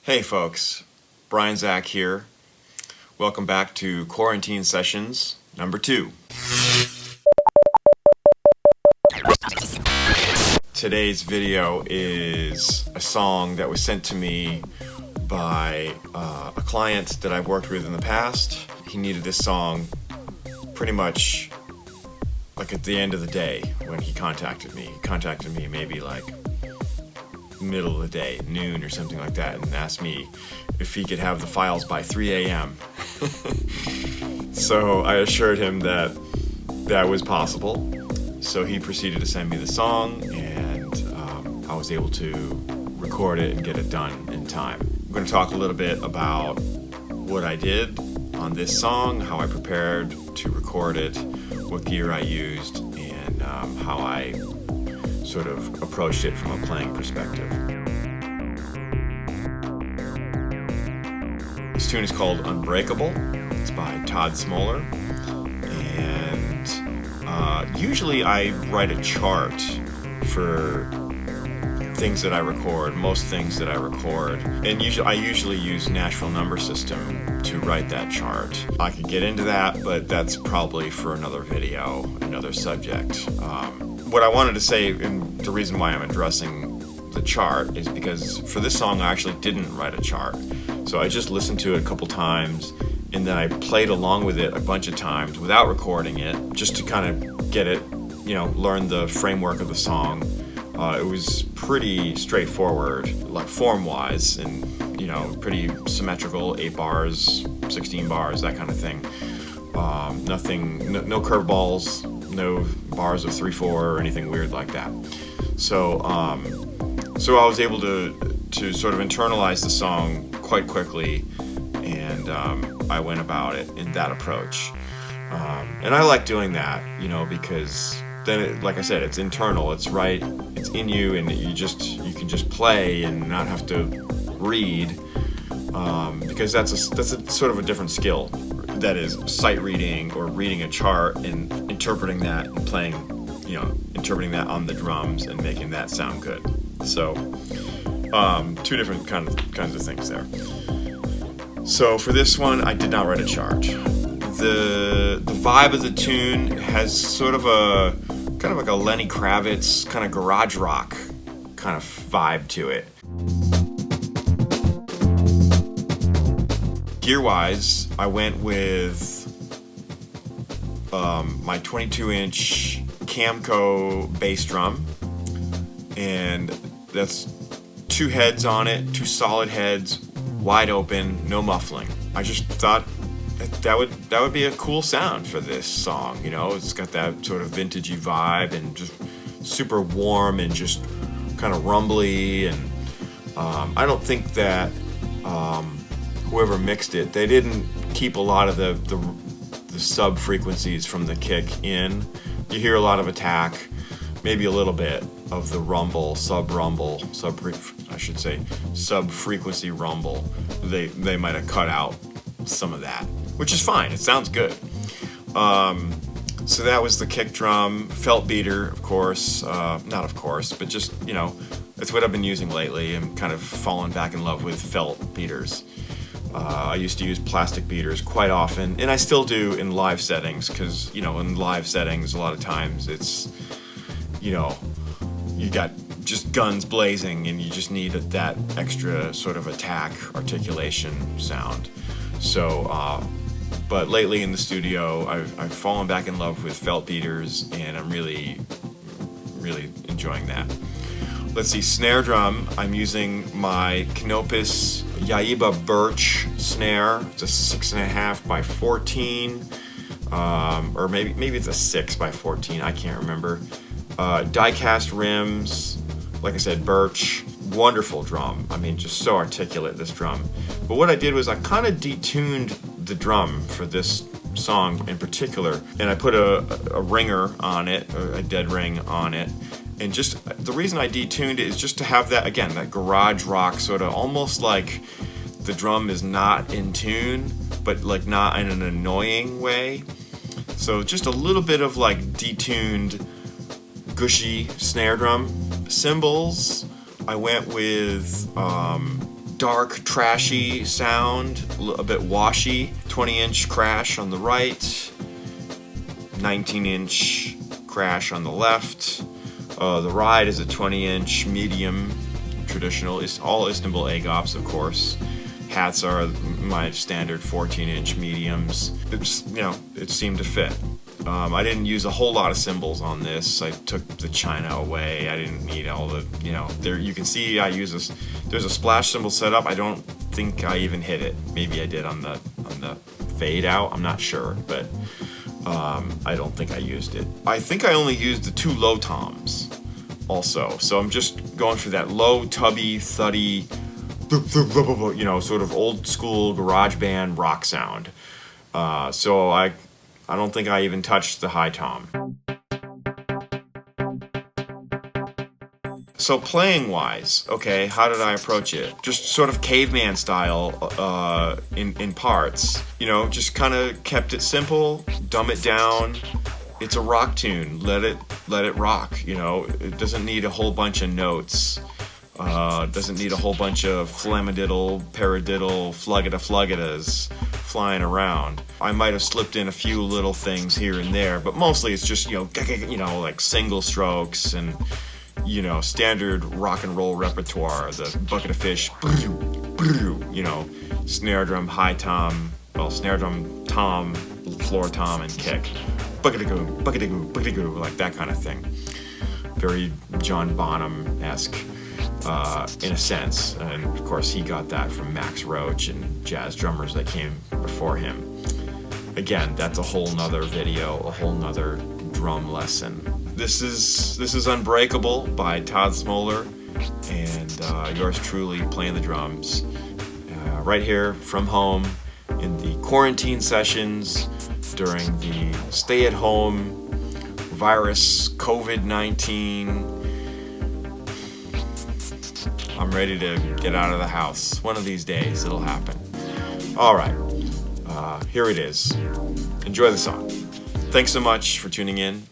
Hey folks, Brian Zach here. Welcome back to Quarantine Sessions number 2. Today's video is a song that was sent to me by a client that I've worked with in the past. He needed this song pretty much like at the end of the day when he contacted me. He contacted me maybe like middle of the day, noon or something like that, and asked me if he could have the files by 3 a.m. So I assured him that that was possible. So he proceeded to send me the song, and I was able to record it and get it done in time. I'm going to talk a little bit about what I did on this song, how I prepared to record it, what gear I used, and how I sort of approached it from a playing perspective. This tune is called Unbreakable. It's by Todd Smoller, and usually I write a chart for things that I record, most things that I record, and I usually use Nashville number system to write that chart. I could get into that, but that's probably for another video, another subject. What I wanted to say, and the reason why I'm addressing the chart, is because for this song I actually didn't write a chart. So I just listened to it a couple times, and then I played along with it a bunch of times without recording it, just to kind of get it, learn the framework of the song. It was pretty straightforward, like form-wise, and pretty symmetrical, 8 bars, 16 bars, that kind of thing. Nothing, no curveballs, no bars of 3/4 or anything weird like that. So I was able to sort of internalize the song quite quickly, and I went about it in that approach. And I like doing that, because then, like I said, it's internal, it's right, it's in you, and you can just play and not have to read, because that's a sort of a different skill. That is sight reading or reading a chart and interpreting that and playing, interpreting that on the drums and making that sound good. So, two different kinds of things there. So for this one, I did not write a chart. The vibe of the tune has sort of a kind of like a Lenny Kravitz kind of garage rock kind of vibe to it. Gear-wise, I went with my 22-inch Camco bass drum, and that's 2 heads on it, 2 solid heads, wide open, no muffling. I just thought that would be a cool sound for this song. It's got that sort of vintagey vibe and just super warm and just kind of rumbly, and I don't think that whoever mixed it, they didn't keep a lot of the sub frequencies from the kick in. You hear a lot of attack, maybe a little bit of the rumble, sub frequency rumble. They might have cut out some of that, which is fine. It sounds good. So that was the kick drum, felt beater, of course. Not of course, but just that's what I've been using lately. I'm kind of falling back in love with felt beaters. I used to use plastic beaters quite often, and I still do in live settings, because in live settings a lot of times it's you got just guns blazing and you just need that extra sort of attack articulation sound. So but lately in the studio I've fallen back in love with felt beaters, and I'm really enjoying that. Let's see, snare drum, I'm using my Canopus Yaiba Birch snare. It's a 6.5 by 14, or maybe it's a 6 by 14, I can't remember. Die-cast rims, like I said, birch, wonderful drum. I mean, just so articulate, this drum. But what I did was I kind of detuned the drum for this song in particular, and I put a ringer on it, a dead ring on it. And just the reason I detuned it is just to have that, again, that garage rock sort of, almost like the drum is not in tune, but like not in an annoying way. So just a little bit of like detuned, gushy snare drum. Cymbals, I went with dark, trashy sound, a bit washy. 20-inch crash on the right, 19-inch crash on the left. The ride is a 20-inch medium, traditional. It's all Istanbul Agops, of course. Hats are my standard 14-inch mediums. It seemed to fit. I didn't use a whole lot of cymbals on this. I took the china away. I didn't need all the, there you can see I use this. There's a splash cymbal set up. I don't think I even hit it. Maybe I did on the fade out. I'm not sure, but I don't think I used it. I think I only used the 2 low toms also. So I'm just going for that low, tubby, thuddy, sort of old school garage band rock sound. So I don't think I even touched the high tom. So playing wise, okay, how did I approach it? Just sort of caveman style in parts. Just kind of kept it simple, dumb it down. It's a rock tune. Let it rock. It doesn't need a whole bunch of notes. Doesn't need a whole bunch of flamadiddle, paradiddle, fluggada-fluggadas flying around. I might have slipped in a few little things here and there, but mostly it's just, like single strokes and, standard rock and roll repertoire. The bucket of fish, snare drum, high tom, snare drum, tom, floor tom, and kick. Bucket-a-goo, bucket-a-goo, bucket-a-goo, like that kind of thing. Very John Bonham-esque. In a sense, and of course he got that from Max Roach and jazz drummers that came before him. Again, that's a whole nother video, a whole nother drum lesson. This is Unbreakable by Todd Smoller, and yours truly playing the drums right here from home in the quarantine sessions during the stay-at-home virus COVID-19. I'm ready to get out of the house. One of these days, it'll happen. All right, here it is. Enjoy the song. Thanks so much for tuning in.